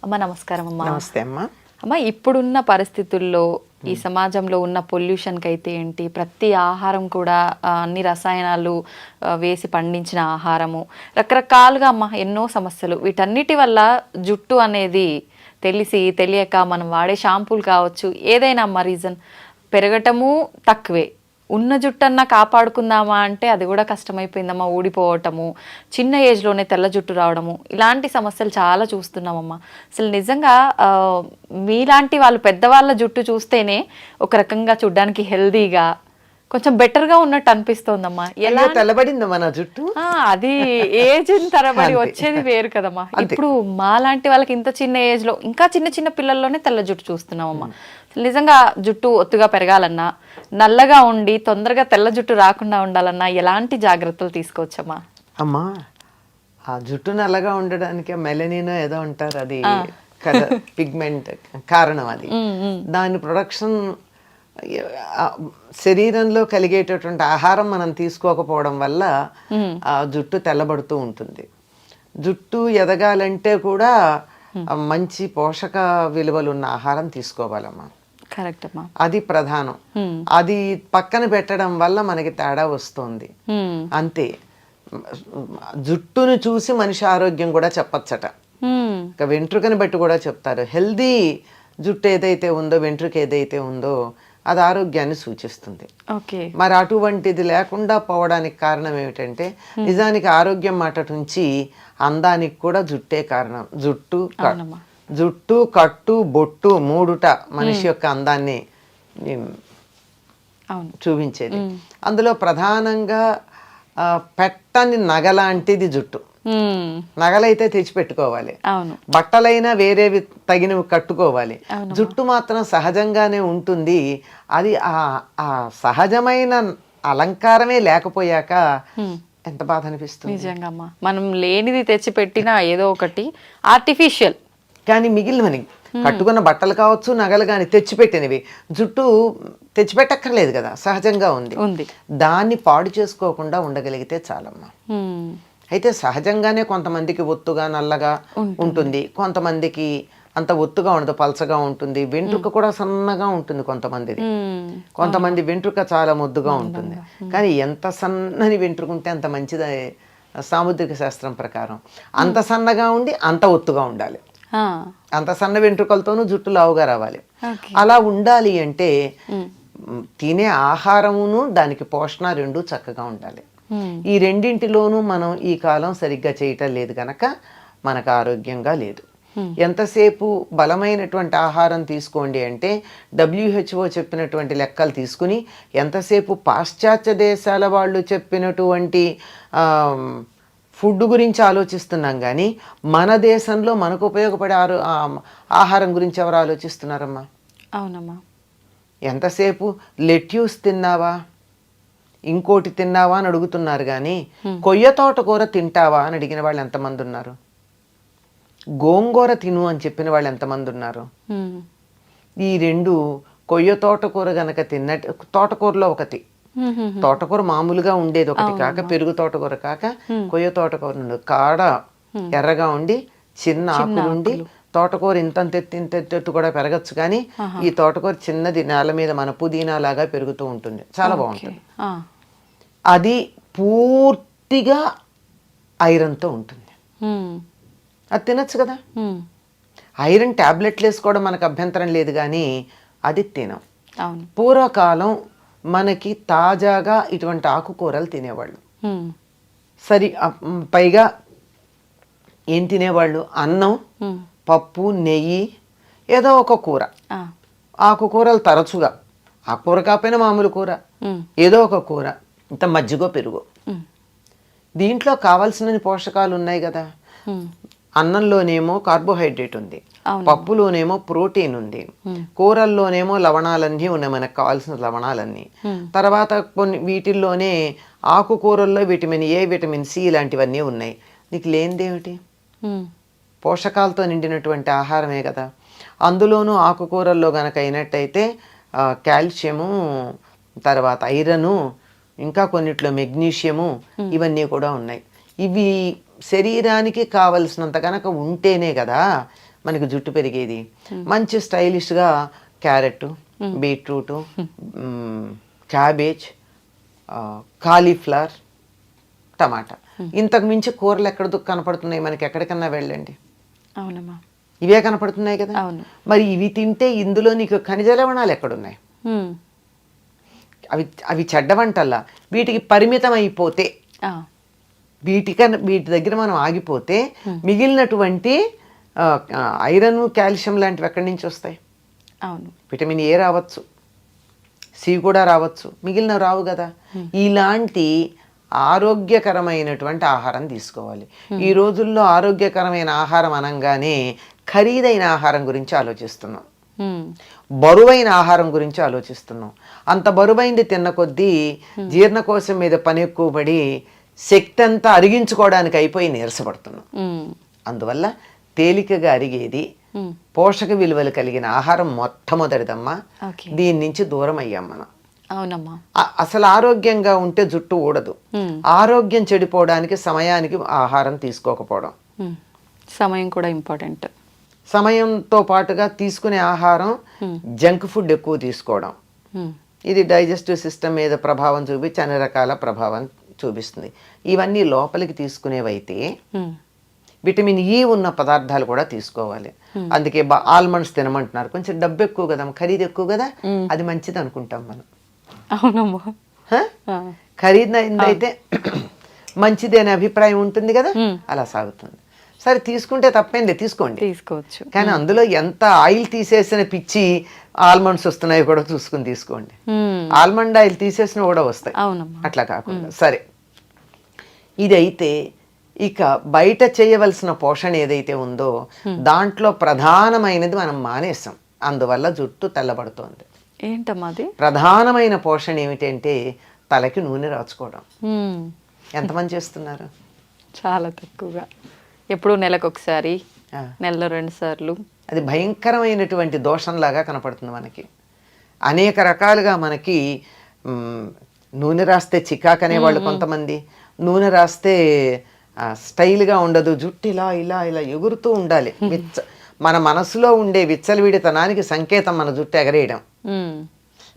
అమ్మ నమస్కారం అమ్మా. నమస్తే అమ్మా. అమ్మ, ఇప్పుడున్న పరిస్థితుల్లో ఈ సమాజంలో ఉన్న పొల్యూషన్కి అయితే ఏంటి, ప్రతి ఆహారం కూడా అన్ని రసాయనాలు వేసి పండించిన ఆహారము, రకరకాలుగా అమ్మ ఎన్నో సమస్యలు. వీటన్నిటి వల్ల జుట్టు అనేది తెలియక మనం వాడే షాంపూలు కావచ్చు, ఏదైనా అమ్మ రీజన్ పెరగటము తక్కువే. ఉన్న జుట్టన్నా కాపాడుకుందామా అంటే అది కూడా కష్టమైపోయిందమ్మా. ఊడిపోవటము, చిన్న ఏజ్లోనే తెల్ల జుట్టు రావడము, ఇలాంటి సమస్యలు చాలా చూస్తున్నామమ్మా. అసలు నిజంగా మీలాంటి వాళ్ళు పెద్దవాళ్ళ జుట్టు చూస్తేనే ఒక రకంగా చూడ్డానికి హెల్దీగా కొంచెం బెటర్గా ఉన్నట్టు అనిపిస్తోందమ్మా. ఎలా తెల్లబడిందమ్మా నా జుట్టు? అది ఏజ్ తరబడి వచ్చేది వేరు కదమ్మా. ఇప్పుడు మాలాంటి వాళ్ళకి ఇంత చిన్న ఏజ్లో, ఇంకా చిన్న చిన్న పిల్లల్లోనే తెల్ల జుట్టు చూస్తున్నామమ్మా. నిజంగా జుట్టు ఒత్తుగా పెరగాలన్నా, నల్లగా ఉండి తొందరగా తెల్ల జుట్టు రాకుండా ఉండాలన్నా ఎలాంటి జాగ్రత్తలు తీసుకోవచ్చమ్మా? అమ్మా, ఆ జుట్టు నల్లగా ఉండడానికి మెలనిన్ ఏదో అంటారు, అది పిగ్మెంట్ కారణం. అది దాని ప్రొడక్షన్ శరీరంలో కలిగేటటువంటి ఆహారం మనం తీసుకోకపోవడం వల్ల ఆ జుట్టు తెల్లబడుతూ ఉంటుంది. జుట్టు ఎదగాలంటే కూడా మంచి పోషక విలువలు ఉన్న ఆహారం తీసుకోవాలమ్మా. కరెక్ట్ అమ్మా. అది ప్రధానం. అది పక్కన పెట్టడం వల్ల మనకి తేడా వస్తుంది అంతే. జుట్టును చూసి మనిషి ఆరోగ్యం కూడా చెప్పచ్చట. ఇక వెంట్రుకని బట్టి కూడా చెప్తారు. హెల్దీ జుట్టు ఏదైతే ఉందో, వెంట్రుక ఏదైతే ఉందో అది ఆరోగ్యాన్ని సూచిస్తుంది. మరి అటువంటిది లేకుండా పోవడానికి కారణం ఏమిటంటే, నిజానికి ఆరోగ్యం మాట నుంచి అందానికి కూడా జుట్టే కారణం. జుట్టు, కట్టు, బొట్టు మూడుట మనిషి యొక్క అందాన్ని చూపించేది. అందులో ప్రధానంగా పెట్టని నగలాంటిది జుట్టు. నగలైతే తెచ్చిపెట్టుకోవాలి, బట్టలైనా వేరేవి తగినవి కట్టుకోవాలి. జుట్టు మాత్రం సహజంగానే ఉంటుంది. అది ఆ సహజమైన అలంకారమే లేకపోయాక ఎంత బాధ అనిపిస్తుంది. నిజంగా మనం లేనిది తెచ్చిపెట్టినా ఏదో ఒకటి ఆర్టిఫిషియల్. కానీ మిగిలినవి కట్టుకున్న బట్టలు కావచ్చు, నగలు కానీ తెచ్చిపెట్టినవి, జుట్టు తెచ్చిపెట్టక్కర్లేదు కదా, సహజంగా ఉంది. దాన్ని పాడు చేసుకోకుండా ఉండగలిగితే చాలమ్మా. అయితే సహజంగానే కొంతమందికి ఒత్తుగా నల్లగా ఉంటుంది, కొంతమందికి అంత ఒత్తుగా ఉండదు, పలచగా ఉంటుంది. వెంట్రుక కూడా సన్నగా ఉంటుంది కొంతమంది వెంట్రుక చాలా ముద్దుగా ఉంటుంది. కానీ ఎంత సన్నని వెంట్రుక ఉంటే అంత మంచిది సాముద్రిక శాస్త్రం ప్రకారం. అంత సన్నగా ఉండి అంత ఒత్తుగా ఉండాలి. అంత సన్న వెంట్రుకలతోనూ జుట్టు లావుగా రావాలి. అలా ఉండాలి అంటే తినే ఆహారమును దానికి పోషణ రెండు చక్కగా ఉండాలి. ఈ రెండింటిలోనూ మనం ఈ కాలం సరిగ్గా చేయటం లేదు కనుక మనకు ఆరోగ్యంగా లేదు. ఎంతసేపు బలమైనటువంటి ఆహారం తీసుకోండి అంటే WHO చెప్పినటువంటి లెక్కలు తీసుకుని, ఎంతసేపు పాశ్చాత్య దేశాల వాళ్ళు చెప్పినటువంటి ఫుడ్ గురించి ఆలోచిస్తున్నాం కానీ మన దేశంలో మనకు ఉపయోగపడే ఆహారం గురించి ఎవరు ఆలోచిస్తున్నారమ్మా? అవునమ్మా. ఎంతసేపు లెట్యూస్ తిన్నావా, ఇంకోటి తిన్నావా అని అడుగుతున్నారు కానీ కొయ్య తోటకూర తింటావా అని అడిగిన వాళ్ళు ఎంతమంది ఉన్నారు? గోంగూర తిను అని చెప్పిన వాళ్ళు ఎంతమంది ఉన్నారు? ఈ రెండు, కొయ్య తోటకూర గనక తిన్నట్టు, తోటకూరలో ఒకటి, తోటకూర మామూలుగా ఉండేది ఒకటి కాక, పెరుగు తోటకూర కాక కొయ్య తోటకూర ఉండదు. కాడ ఎర్రగా ఉండి చిన్న ఆకులుండి, తోటకూర ఇంతెత్తు కూడా పెరగచ్చు కానీ ఈ తోటకూర చిన్నది నేల మీద మన పుదీనా లాగా పెరుగుతూ ఉంటుంది, చాలా బాగుంటుంది. అది పూర్తిగా ఐరన్తో ఉంటుంది. అది తినచ్చు కదా. ఐరన్ ట్యాబ్లెట్లు వేసుకోవడం మనకు అభ్యంతరం లేదు కానీ అది తినం. పూర్వకాలం మనకి తాజాగా ఇటువంటి ఆకుకూరలు తినేవాళ్ళు. సరి పైగా ఏం తినేవాళ్ళు? అన్నం, పప్పు, నెయ్యి, ఏదో ఒక కూర. ఆకుకూరలు తరచుగా, ఆకుకూర కాకపోయినా మామూలు కూర, ఏదో ఒక కూర, ఇంత మజ్జిగో పెరుగు. దీంట్లో కావాల్సిన పోషకాలు ఉన్నాయి కదా. అన్నంలోనేమో కార్బోహైడ్రేట్ ఉంది, పప్పులోనేమో ప్రోటీన్ ఉంది, కూరల్లోనేమో లవణాలన్నీ ఉన్నాయి, మనకు కావాల్సిన లవణాలన్నీ. తర్వాత కొన్ని వీటిల్లోనే ఆకుకూరల్లో విటమిన్ ఏ, విటమిన్ సి ఇలాంటివన్నీ ఉన్నాయి. నీకు లేనిదేమిటి? పోషకాలతో నిండినటువంటి ఆహారమే కదా. అందులోనూ ఆకుకూరల్లో గనక అయినట్టయితే కాల్షియము, తర్వాత ఐరను, ఇంకా కొన్నిట్లో మెగ్నీషియము, ఇవన్నీ కూడా ఉన్నాయి. ఇవి శరీరానికి కావలసినంత కనుక ఉంటేనే కదా మనకి జుట్టు పెరిగేది. మంచి స్టైలిష్గా క్యారెట్, బీట్రూట్, క్యాబేజ్, కాలీఫ్లవర్, టమాటా, ఇంతకు మించి కూరలు ఎక్కడ కనపడుతున్నాయి మనకి? ఎక్కడికన్నా వెళ్ళండి, అవునమ్మా, ఇవే కనపడుతున్నాయి కదా. అవును. మరి ఇవి తింటే ఇందులో నీకు ఖనిజ లవణాలు ఎక్కడున్నాయి? అవి అవి చెడ్డ వంటల్లా. వీటికి పరిమితం అయిపోతే, వీటి దగ్గర మనం ఆగిపోతే మిగిలినటువంటి ఐరన్, కాల్షియం లాంటివి ఎక్కడి నుంచి వస్తాయి? అవును. విటమిన్ ఏ రావచ్చు, సి కూడా రావచ్చు, మిగిలినవి రావు కదా. ఇలాంటి ఆరోగ్యకరమైనటువంటి ఆహారం తీసుకోవాలి. ఈ రోజుల్లో ఆరోగ్యకరమైన ఆహారం అనగానే ఖరీదైన ఆహారం గురించి ఆలోచిస్తున్నాం, బరువైన ఆహారం గురించి ఆలోచిస్తున్నాం. అంత బరువైంది తిన్న కొద్దీ జీర్ణకోశం మీద పని ఎక్కువ పడి శక్తి అంతా అరిగించుకోవడానికి అయిపోయి నీరసపడుతున్నాం. అందువల్ల తేలికగా అరిగేది, పోషక విలువలు కలిగిన ఆహారం మొట్టమొదటిదమ్మా. దీని నుంచి దూరం అయ్యాం మనం. అవునమ్మా. అసలు ఆరోగ్యంగా ఉంటే జుట్టు ఊడదు. ఆరోగ్యం చెడిపోవడానికి సమయానికి ఆహారం తీసుకోకపోవడం, సమయం కూడా ఇంపార్టెంట్. సమయంతో పాటుగా తీసుకునే ఆహారం జంక్ ఫుడ్ ఎక్కువ తీసుకోవడం, ఇది డైజెస్టివ్ సిస్టమ్ మీద ప్రభావం చూపించి అన్ని రకాల ప్రభావం చూపిస్తుంది. ఇవన్నీ లోపలికి తీసుకునేవైతే విటమిన్ ఈ ఉన్న పదార్థాలు కూడా తీసుకోవాలి. అందుకే ఆల్మండ్స్ తినమంటున్నారు. కొంచెం డబ్బు ఎక్కువ కదా, ఖరీదు ఎక్కువ కదా, అది మంచిది అనుకుంటాం మనం. అవునమ్మా. ఖరీదైతే మంచిది అనే అభిప్రాయం ఉంటుంది కదా, అలా సాగుతుంది. సరే, తీసుకుంటే తప్పేంది, తీసుకోండి, తీసుకోవచ్చు. కానీ అందులో ఎంత ఆయిల్ తీసేసిన పిచ్చి ఆల్మండ్స్ వస్తున్నాయి కూడా చూసుకుని తీసుకోండి. ఆల్మండ్ ఆయిల్ తీసేసిన కూడా వస్తాయి, అట్లా కాకుండా. సరే, ఇదైతే ఇక బయట చేయవలసిన పోషణ ఏదైతే ఉందో దాంట్లో ప్రధానమైనది మనం మానేసాం. అందువల్ల జుట్టు తెల్లబడుతోంది. ఏంటమ్మా అది? ప్రధానమైన పోషణ ఏమిటంటే తలకి నూనె రాచుకోవడం. ఎంతమంది చేస్తున్నారు? చాలా తక్కువగా. ఎప్పుడు నెలకు ఒకసారి, నెలలో 2 సార్లు. అది భయంకరమైనటువంటి దోషంలాగా కనపడుతుంది మనకి. అనేక రకాలుగా మనకి నూనె రాస్తే చికాకు అనేవాళ్ళు కొంతమంది, నూనె రాస్తే స్టైల్గా ఉండదు, జుట్టు ఇలా ఇలా ఇలా ఎగురుతూ ఉండాలి. మన మనసులో ఉండే విచ్చలవిడితనానికి సంకేతం మన జుట్టు ఎగరేయడం.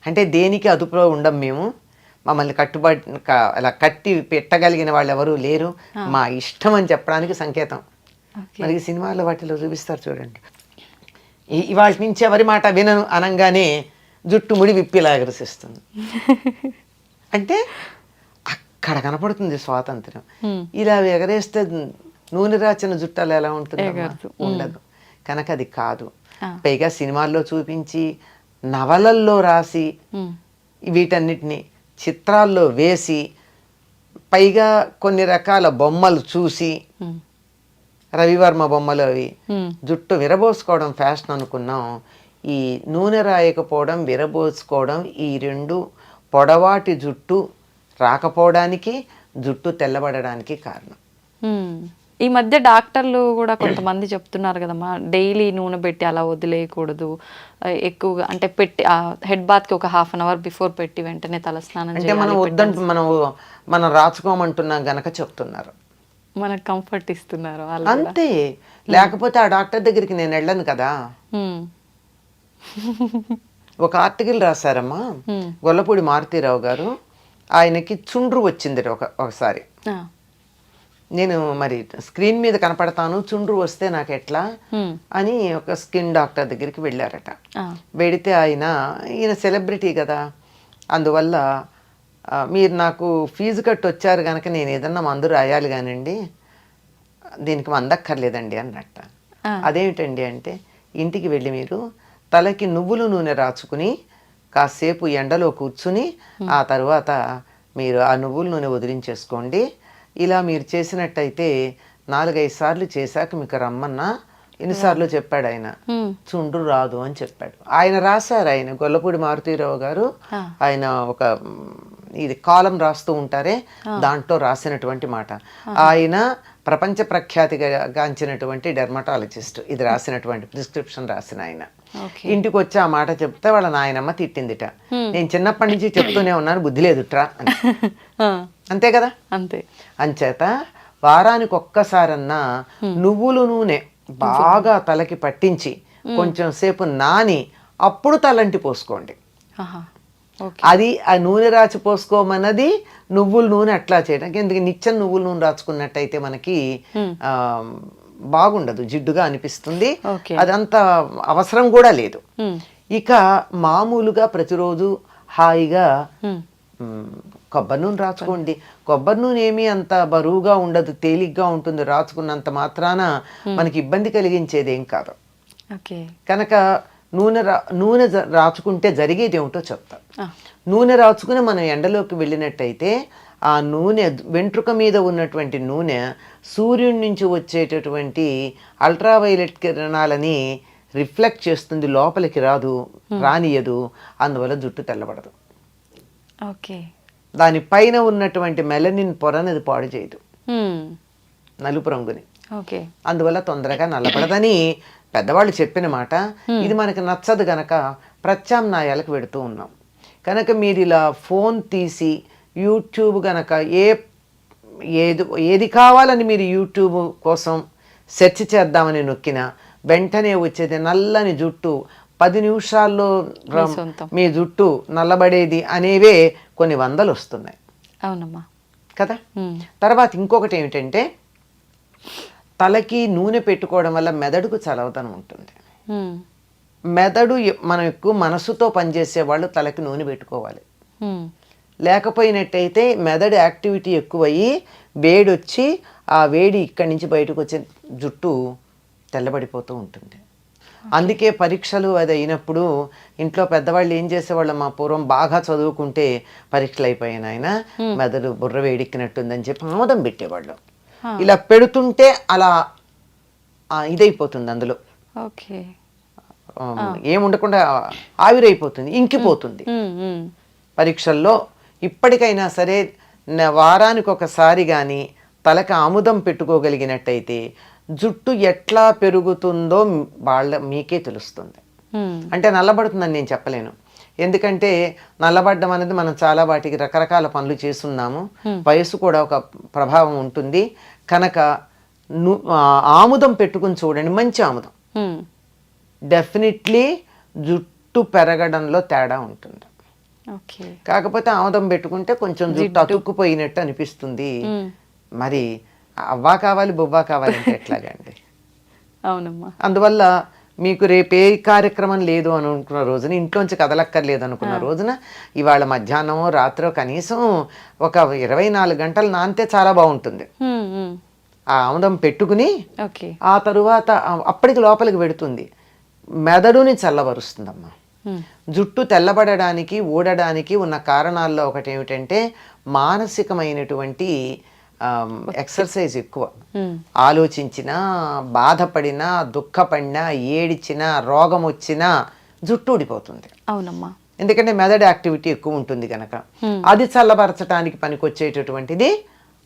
అంటే దేనికి అదుపులో ఉండం మేము, మమ్మల్ని అలా కట్టి పెట్టగలిగిన వాళ్ళు ఎవరూ లేరు, మా ఇష్టం అని చెప్పడానికి సంకేతం. మనకి సినిమాల్లో వాటిలో చూపిస్తారు చూడండి, ఇవాళ నుంచి ఎవరి మాట వినను అనగానే జుట్టు ముడి విప్పిలా ఎగరసిస్తుంది. అంటే అక్కడ కనపడుతుంది స్వాతంత్ర్యం. ఇలా ఎగరేస్తే నూనె రాచిన జుట్టాలు ఎలా ఉంటుంది? ఉండదు. కనుక అది కాదు. పైగా సినిమాల్లో చూపించి, నవలల్లో రాసి, వీటన్నిటిని చిత్రాల్లో వేసి, పైగా కొన్ని రకాల బొమ్మలు చూసి, రవివర్మ బొమ్మలు అవి, జుట్టు విరబోసుకోవడం ఫ్యాషన్ అనుకున్నాం. ఈ నూనె రాయకపోవడం, విరబోసుకోవడం, ఈ రెండు పొడవాటి జుట్టు రాకపోవడానికి, జుట్టు తెల్లబడడానికి కారణం. ఈ మధ్య డాక్టర్లు కూడా కొంతమంది చెప్తున్నారు కదమ్మా, డైలీ నూనె పెట్టి అలా వదిలేయకూడదు, ఎక్కువగా అంటే పెట్టి హెడ్ బాత్కి ఒక 1/2 అవర్ బిఫోర్ పెట్టి వెంటనే తలస్నానం అంటే మనం వద్దంటే మనం రాచుకోమంటున్నాం గనక చెప్తున్నారు, మనకు కంఫర్ట్ ఇస్తున్నారు అంతే. లేకపోతే ఆ డాక్టర్ దగ్గరికి నేను వెళ్ళను కదా. ఒక ఆర్టికల్ రాశారమ్మా గొల్లపూడి మారుతీరావు గారు, ఆయనకి చుండ్రు వచ్చింది ఒకసారి. నేను మరి స్క్రీన్ మీద కనపడతాను, చుండ్రు వస్తే నాకు ఎట్లా అని ఒక స్కిన్ డాక్టర్ దగ్గరికి వెళ్ళారట. వెడితే ఈయన సెలబ్రిటీ కదా, అందువల్ల మీరు నాకు ఫీజు కట్టి వచ్చారు కనుక నేను ఏదన్నా మందు రాయాలి కానండి, దీనికి మందక్కర్లేదండి అన్నట్ట. అదేమిటండి అంటే, ఇంటికి వెళ్ళి మీరు తలకి నువ్వుల నూనె రాచుకుని కాసేపు ఎండలో కూర్చుని ఆ తర్వాత మీరు ఆ నువ్వుల నూనె వదిలించేసుకోండి. ఇలా మీరు చేసినట్టయితే 4-5 సార్లు చేశాక మీకు రమ్మన్నా, ఎన్నిసార్లు చెప్పాడు ఆయన, చుండ్రు రాదు అని చెప్పాడు. ఆయన రాశారు, ఆయన గొల్లపూడి మారుతీరావు గారు, ఆయన ఒక ఇది కాలం రాస్తూ ఉంటారే, దాంట్లో రాసినటువంటి మాట. ఆయన ప్రపంచ ప్రఖ్యాతిగాంచినటువంటి డెర్మటాలజిస్ట్, ఇది రాసినటువంటి ప్రిస్క్రిప్షన్ రాసిన ఆయన. ఇంటికి వచ్చి ఆ మాట చెప్తే వాళ్ళ నాయనమ్మ తిట్టిందిట, నేను చిన్నప్పటి నుంచి చెప్తూనే ఉన్నాను, బుద్ధి లేదుట్రా అని. అంతే కదా. అంతే. అంచేత వారానికి ఒక్కసారన్నా నువ్వుల నూనె బాగా తలకి పట్టించి కొంచెం సేపు నాని అప్పుడు తలంటి పోసుకోండి. ఆహా. ఓకే. అది ఆ నూనె రాచి పోసుకోమన్నది నువ్వుల నూనె అట్లా చేయడానికి. ఎందుకు నిత్యం నువ్వుల నూనె రాచుకున్నట్టయితే మనకి ఆ, బాగుండదు, జిడ్డుగా అనిపిస్తుంది. ఓకే. అదంతా అవసరం కూడా లేదు. ఉమ్. ఇక మామూలుగా ప్రతిరోజు హాయిగా ఉమ్. కొబ్బరి నూనె రాచుకోండి. కొబ్బరి నూనె ఏమీ అంత బరువుగా ఉండదు, తేలిగ్గా ఉంటుంది. రాచుకున్నంత మాత్రాన మనకి ఇబ్బంది కలిగించేది ఏం కాదు. ఓకే. కనుక నూనె రాచుకుంటే జరిగేది ఏమిటో చెప్తా. ఆ. నూనె రాచుకుని మనం ఎండలోకి వెళ్ళినట్టయితే ఆ నూనె వెంట్రుక మీద ఉన్నటువంటి నూనె సూర్యుడి నుంచి వచ్చేటటువంటి అల్ట్రావైలెట్ కిరణాలని రిఫ్లెక్ట్ చేస్తుంది, లోపలికి రానియదు. అందువల్ల జుట్టు తెల్లబడదు. ఓకే. దానిపైన ఉన్నటువంటి మెలనిన్ పొరని పాడు చేయదు, ఉమ్. నలుపు రంగుని. ఓకే. అందువల్ల తొందరగా నల్లబడదని పెద్దవాళ్ళు చెప్పిన మాట. ఇది మనకి నచ్చదు గనక ప్రత్యామ్నాయాలకు పెడుతూ ఉన్నాం. కనుక మీరు ఇలా ఫోన్ తీసి యూట్యూబ్ గనక ఏది కావాలని మీరు యూట్యూబ్ కోసం సెర్చ్ చేద్దామని నొక్కిన వెంటనే వచ్చేది నల్లని జుట్టు, 10 నిమిషాల్లో మీ జుట్టు నల్లబడేది అనేవే కొన్ని వందలు వస్తున్నాయి. అవునమ్మా కదా. తర్వాత ఇంకొకటి ఏమిటంటే, తలకి నూనె పెట్టుకోవడం వల్ల మెదడుకు చలవదనం ఉంటుంది. మెదడు మనం ఎక్కువ మనసుతో పనిచేసే వాళ్ళు తలకి నూనె పెట్టుకోవాలి. లేకపోయినట్టయితే మెదడు యాక్టివిటీ ఎక్కువయ్యి వేడి వచ్చి ఆ వేడి ఇక్కడి నుంచి బయటకు వచ్చే జుట్టు తెల్లబడిపోతూ ఉంటుంది. అందుకే పరీక్షలు అది అయినప్పుడు ఇంట్లో పెద్దవాళ్ళు ఏం చేసేవాళ్ళు, మా పూర్వం బాగా చదువుకుంటే పరీక్షలు అయిపోయాను ఆయన మెదడు బుర్ర వేడెక్కినట్టుందని చెప్పి ఆమోదం పెట్టేవాళ్ళు. ఇలా పెడుతుంటే అలా ఇదైపోతుంది, అందులో ఏముండకుండా ఆవిరైపోతుంది, ఇంకిపోతుంది. పరీక్షల్లో ఇప్పటికైనా సరే వారానికి ఒకసారి కానీ తలకి ఆముదం పెట్టుకోగలిగినట్టయితే జుట్టు ఎట్లా పెరుగుతుందో మీకే తెలుస్తుంది. అంటే నల్లబడుతుందని నేను చెప్పలేను, ఎందుకంటే నల్లబడ్డం అనేది మనం చాలా వాటికి రకరకాల పనులు చేస్తున్నాము. వయసు కూడా ఒక ప్రభావం ఉంటుంది. కనుక ఆముదం పెట్టుకుని చూడండి, మంచి ఆముదం. డెఫినెట్లీ జుట్టు పెరగడంలో తేడా ఉంటుంది. కాకపోతే ఆముదం పెట్టుకుంటే కొంచెం జుట్టు అతుక్కుపోయినట్టు అనిపిస్తుంది. మరి అవ్వా కావాలి బొవ్వా కావాలంటే ఎట్లాగండి. అవునమ్మా. అందువల్ల మీకు రేపు ఏ కార్యక్రమం లేదు అని అనుకున్న రోజున, ఇంట్లోంచి కదలక్కర్లేదు అనుకున్న రోజున, ఇవాళ మధ్యాహ్నం రాత్రో కనీసం ఒక 24 గంటలు నానితే చాలా బాగుంటుంది. ఆ ఆముదం పెట్టుకుని ఆ తరువాత అప్పటికి లోపలికి పెడుతుంది, మెదడుని చల్లబరుస్తుందమ్మా. జుట్టు తెల్లబడడానికి ఊడడానికి ఉన్న కారణాల్లో ఒకటి ఏమిటంటే మానసికమైనటువంటి ఎక్సర్సైజ్ ఎక్కువ. ఆలోచించినా, బాధపడినా, దుఃఖపడినా, ఏడిచినా, రోగం వచ్చినా జుట్టు ఊడిపోతుంది. అవునమ్మా. ఎందుకంటే మెదడు యాక్టివిటీ ఎక్కువ ఉంటుంది కనుక. అది చల్లబరచడానికి పనికొచ్చేటటువంటిది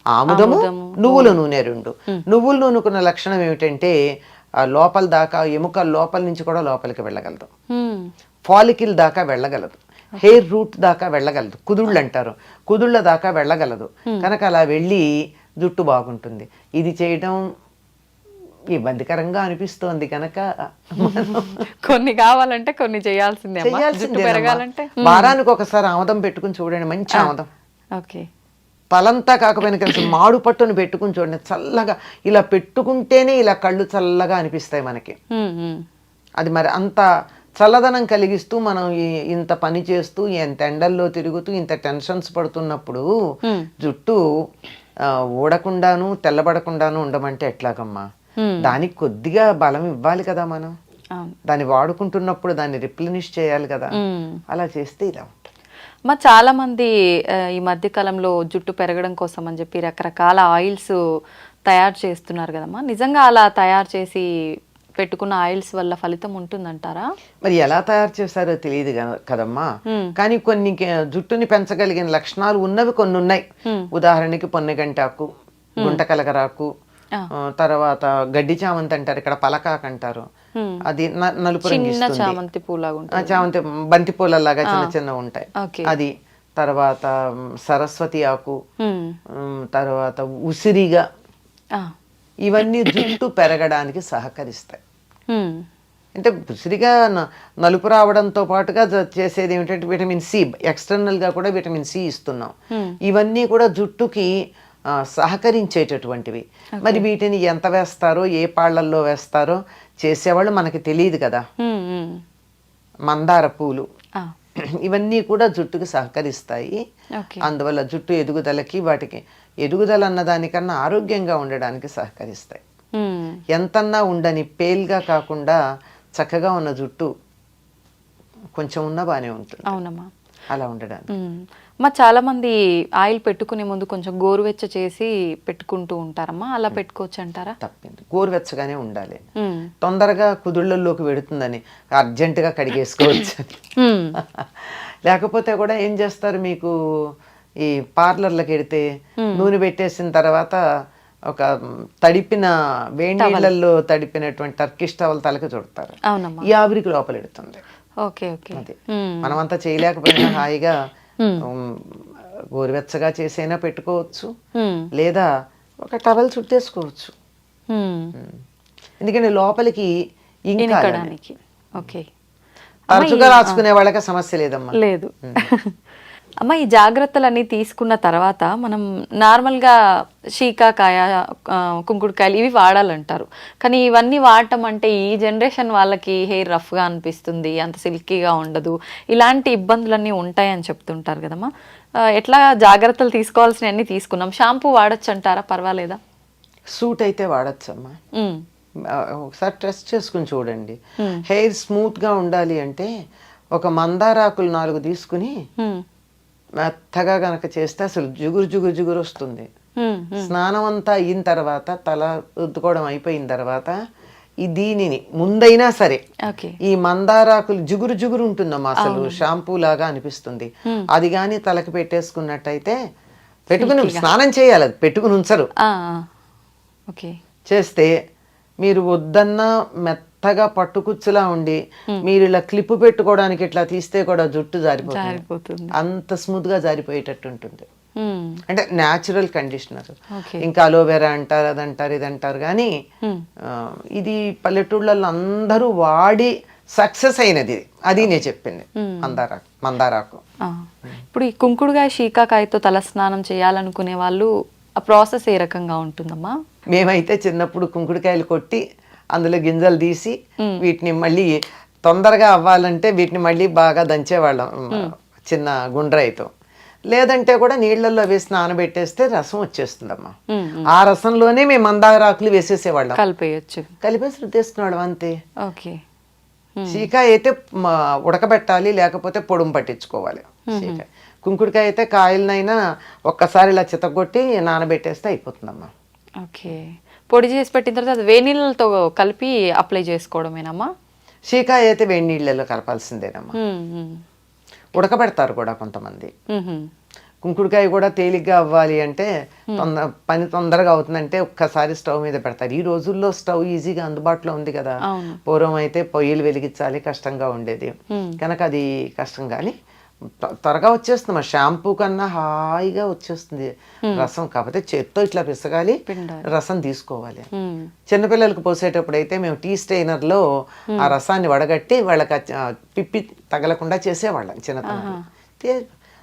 ఆముదము, నువ్వుల నూనె. నువ్వుల నూనెకున్న లక్షణం ఏమిటంటే లోపల దాకా, ఎముకల లోపల నుంచి కూడా లోపలికి వెళ్ళగలదు, ఫాలికిల్ దాకా వెళ్ళగలదు, హెయిర్ రూట్ దాకా వెళ్ళగలదు, కుదుళ్ళు అంటారు, కుదుళ్ళ దాకా వెళ్ళగలదు. కనుక అలా వెళ్ళి జుట్టు బాగుంటుంది. ఇది చేయడం ఇబ్బందికరంగా అనిపిస్తోంది కనుక కొన్ని కావాలంటే కొన్ని చేయాల్సిందే. వారానికి ఒకసారి ఆముదం పెట్టుకుని చూడండి, మంచి ఆముదం. తలంతా కాకపోయినా కలిసి మాడు పట్టును పెట్టుకుని చూడండి, చల్లగా. ఇలా పెట్టుకుంటేనే ఇలా కళ్ళు చల్లగా అనిపిస్తాయి మనకి. అది మరి అంత చల్లదనం కలిగిస్తూ మనం ఇంత పని చేస్తూ, ఎంత ఎండల్లో తిరుగుతూ, ఇంత టెన్షన్స్ పడుతున్నప్పుడు జుట్టు ఊడకుండాను తెల్లబడకుండాను ఉండమంటే ఎట్లాగమ్మా? దానికి కొద్దిగా బలం ఇవ్వాలి కదా మనం. దాన్ని వాడుకుంటున్నప్పుడు దాన్ని రిప్లెనిష్ చేయాలి కదా. అలా చేస్తే ఇలా ఉంటుంది. చాలా మంది ఈ మధ్య కాలంలో జుట్టు పెరగడం కోసం అని చెప్పి రకరకాల ఆయిల్స్ తయారు చేస్తున్నారు కదమ్మా. నిజంగా అలా తయారు చేసి పెట్టుకున్న ఆయిల్స్ వల్ల ఫలితం ఉంటుందంటారా? మరి ఎలా తయారు చేస్తారో తెలియదు కదమ్మా. కానీ కొన్ని జుట్టుని పెంచగలిగిన లక్షణాలు ఉన్నవి కొన్ని ఉన్నాయి. ఉదాహరణకి పొన్నగంటాకు, గుంటకలగరాకు, తర్వాత గడ్డి చామంతి అంటారు, ఇక్కడ పలకాకు అంటారు. అది నలుపు రంగు ఇస్తుంది. చామంతి బంతి పూలలాగా చిన్న చిన్న ఉంటాయి అది. తర్వాత సరస్వతి ఆకు, తర్వాత ఉసిరిగా, ఇవన్నీ జుట్టు పెరగడానికి సహకరిస్తాయి. ఉమ్, అంటే విసిరిగా నలుపు రావడంతో పాటుగా చేసేది ఏమిటంటే విటమిన్ సి, ఎక్స్టర్నల్గా కూడా విటమిన్ సి ఇస్తున్నాం. ఇవన్నీ కూడా జుట్టుకి సహకరించేటటువంటివి. మరి వీటిని ఎంత వేస్తారో, ఏ పాళ్ళల్లో వేస్తారో చేసేవాళ్ళు మనకి తెలియదు కదా. మందార పూలు ఇవన్నీ కూడా జుట్టుకి సహకరిస్తాయి. అందువల్ల జుట్టు ఎదుగుదలకి, వాటికి ఎదుగుదల అన్నదానికన్నా ఆరోగ్యంగా ఉండడానికి సహకరిస్తాయి. ఎంతన్నా ఉండని పేల్గా కాకుండా చక్కగా ఉన్న జుట్టు కొంచెం ఉన్నా బాగానే ఉంటుంది. అవునమ్మా, అలా ఉండడానికి. మా చాలా మంది ఆయిల్ పెట్టుకునే ముందు కొంచెం గోరువెచ్చ చేసి పెట్టుకుంటూ ఉంటారమ్మా, అలా పెట్టుకోవచ్చు అంటారా? తప్పింది, గోరువెచ్చగానే ఉండాలి. తొందరగా కుదుళ్ళల్లోకి వెడుతుందని అర్జెంటుగా కడిగేసుకోవచ్చు. లేకపోతే కూడా ఏం చేస్తారు, మీకు ఈ పార్లర్లకు వెడితే నూనె పెట్టేసిన తర్వాత ఒక తడిపిన వేడి నీళ్ళల్లో తడిపినటువంటి టర్కిష్ టవల్ తలకి చుడతారు. ఈ ఆవిరికి లోపల ఎడుతుంది. అదే మనమంతా చేయలేకపోయినా హాయిగా గోరువెచ్చగా చేసైనా పెట్టుకోవచ్చు, లేదా ఒక టవల్ చుట్టేసుకోవచ్చు. ఎందుకంటే లోపలికి ఇంకడానికి తరచుగా రాసుకునే వాళ్ళకి సమస్య లేదమ్మా. లేదు అమ్మ. ఈ జాగ్రత్తలన్నీ తీసుకున్న తర్వాత మనం నార్మల్గా శీకాకాయ, కుంకుడుకాయలు ఇవి వాడాలంటారు. కానీ ఇవన్నీ వాడటం అంటే ఈ జనరేషన్ వాళ్ళకి హెయిర్ రఫ్గా అనిపిస్తుంది, అంత సిల్కీగా ఉండదు, ఇలాంటి ఇబ్బందులన్నీ ఉంటాయని చెప్తుంటారు కదమ్మా. ఎట్లా జాగ్రత్తలు తీసుకోవాల్సినవన్నీ తీసుకున్నాం. షాంపూ వాడచ్చు అంటారా, పర్వాలేదా? సూట్ అయితే వాడచ్చమ్మా. ఒకసారి టెస్ట్ చేసుకుని చూడండి. హెయిర్ స్మూత్గా ఉండాలి అంటే ఒక మందారాకులు 4 తీసుకుని మెత్తగా గనక చేస్తే అసలు జిగురు వస్తుంది. స్నానం అంతా అయిన తర్వాత, తల రుద్దుకోవడం అయిపోయిన తర్వాత దీనిని ముందైనా సరే ఈ మందారాకులు జిగురు ఉంటుందమ్మా, అసలు షాంపూ లాగా అనిపిస్తుంది. అది కానీ తలకి పెట్టేసుకున్నట్టయితే, పెట్టుకుని స్నానం చేయాలి, అది పెట్టుకుని ఉంచరు. చేస్తే మీరు వద్దన్నా మెత్తగా పట్టుకుచ్చులా ఉండి మీరు ఇలా క్లిప్ పెట్టుకోవడానికి ఇట్లా తీస్తే కూడా జుట్టు జారిపోతుంది. అంత స్మూత్ గా జారిపోయేటట్టు ఉంటుంది. అంటే న్యాచురల్ కండిషనర్. ఇంకా అలోవెరా అంటారు, అదంటారు, ఇదంటారు. కానీ ఇది పల్లెటూళ్ళల్లో అందరూ వాడి సక్సెస్ అయినది. అది నేను చెప్పింది మందారాకు. ఇప్పుడు ఈ కుంకుడుకాయ, శీకాకాయతో తల స్నానం చేయాలనుకునే వాళ్ళు ఆ ప్రాసెస్ ఏ రకంగా ఉంటుందమ్మా? మేమైతే చిన్నప్పుడు కుంకుడుకాయలు కొట్టి అందులో గింజలు తీసి వీటిని మళ్ళీ తొందరగా అవ్వాలంటే వీటిని మళ్ళీ బాగా దంచేవాళ్ళం చిన్న గుండ్రాయితో. లేదంటే కూడా నీళ్లలో వేసి నానబెట్టేస్తే రసం వచ్చేస్తుందమ్మా. ఆ రసంలోనే మేము మందారాకులు వేసేసేవాళ్ళం. కలిపేసి రుద్దేసుకునేవాళ్ళం అంతే. శీకాయ అయితే ఉడకబెట్టాలి, లేకపోతే పొడుము పట్టించుకోవాలి. శీకాయ, కుంకుడుకాయ అయితే కాయలనైనా ఒక్కసారి ఇలా చితగొట్టి నానబెట్టేస్తే అయిపోతుందమ్మా. పొడి చేసి పెట్టిన తర్వాత అది వేడి నీళ్ళతో కలిపి అప్లై చేసుకోవడమేనమ్మా? శీకాయ అయితే వేడి నీళ్ళలో కలపాల్సిందేనమ్మా. ఉడకబెడతారు కూడా కొంతమంది. కుంకుడుకాయ కూడా తేలిగ్గా అవ్వాలి అంటే, పని తొందరగా అవుతుందంటే ఒక్కసారి స్టవ్ మీద పెడతారు. ఈ రోజుల్లో స్టవ్ ఈజీగా అందుబాటులో ఉంది కదా. పూర్వం అయితే పొయ్యిలు వెలిగించాలి, కష్టంగా ఉండేది కనుక అది కష్టం. కానీ త్వరగా వచ్చేస్తుంది. షాంపూ కన్నా హాయిగా వచ్చేస్తుంది రసం. కాకపోతే చేత్తో ఇట్లా పిసగాలి, రసం తీసుకోవాలి. చిన్నపిల్లలకు పోసేటప్పుడు అయితే మేము టీ స్టెయినర్లో ఆ రసాన్ని వడగట్టి వాళ్ళకి పిప్పి తగలకుండా చేసేవాళ్ళం చిన్నతనంలో.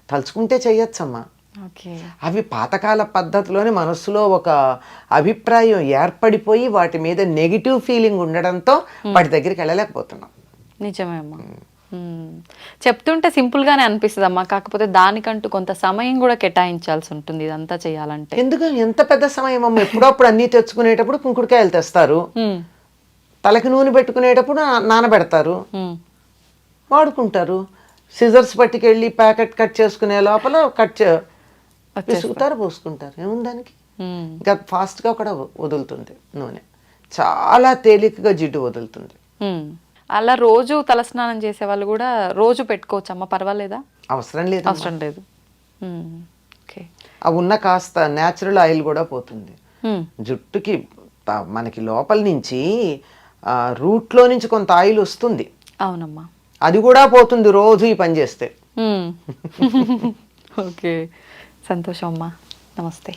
తలుచుకుంటే చెయ్యొచ్చమ్మా. అవి పాతకాల పద్ధతిలోనే మనస్సులో ఒక అభిప్రాయం ఏర్పడిపోయి వాటి మీద నెగిటివ్ ఫీలింగ్ ఉండడంతో వాటి దగ్గరికి వెళ్ళలేకపోతున్నాం. నిజమే అమ్మా. చెప్తుంటే సింపుల్ గానే అనిపిస్తుంది అమ్మా, కాకపోతే దానికంటూ కొంత సమయం కూడా కేటాయించాల్సి ఉంటుంది ఇదంతా చేయాలంటే. ఎందుకని ఎంత పెద్ద సమయం అమ్మ? ఎప్పుడప్పుడు అన్ని తెచ్చుకునేటప్పుడు కుంకుడుకాయలు తెస్తారు, తలకి నూనె పెట్టుకునేటప్పుడు నానబెడతారు, వాడుకుంటారు. సిజర్స్ పట్టుకెళ్ళి ప్యాకెట్ కట్ చేసుకునే లోపల విసుగుతారు, పోసుకుంటారు. ఏముంది దానికి? ఇంకా ఫాస్ట్గా కూడా వదులుతుంది నూనె, చాలా తేలికగా జిడ్డు వదులుతుంది. అలా రోజు తలస్నానం చేసే వాళ్ళు కూడా రోజు పెట్టుకోవచ్చమ్మా, పర్వాలేదా? అవసరం లేదు. అవి ఉన్న కాస్త న్యాచురల్ ఆయిల్ కూడా పోతుంది జుట్టుకి. మనకి లోపల నుంచి రూట్లో నుంచి కొంత ఆయిల్ వస్తుంది. అవునమ్మా, అది కూడా పోతుంది రోజు ఈ పని చేస్తే. ఓకే, సంతోషం అమ్మా. నమస్తే.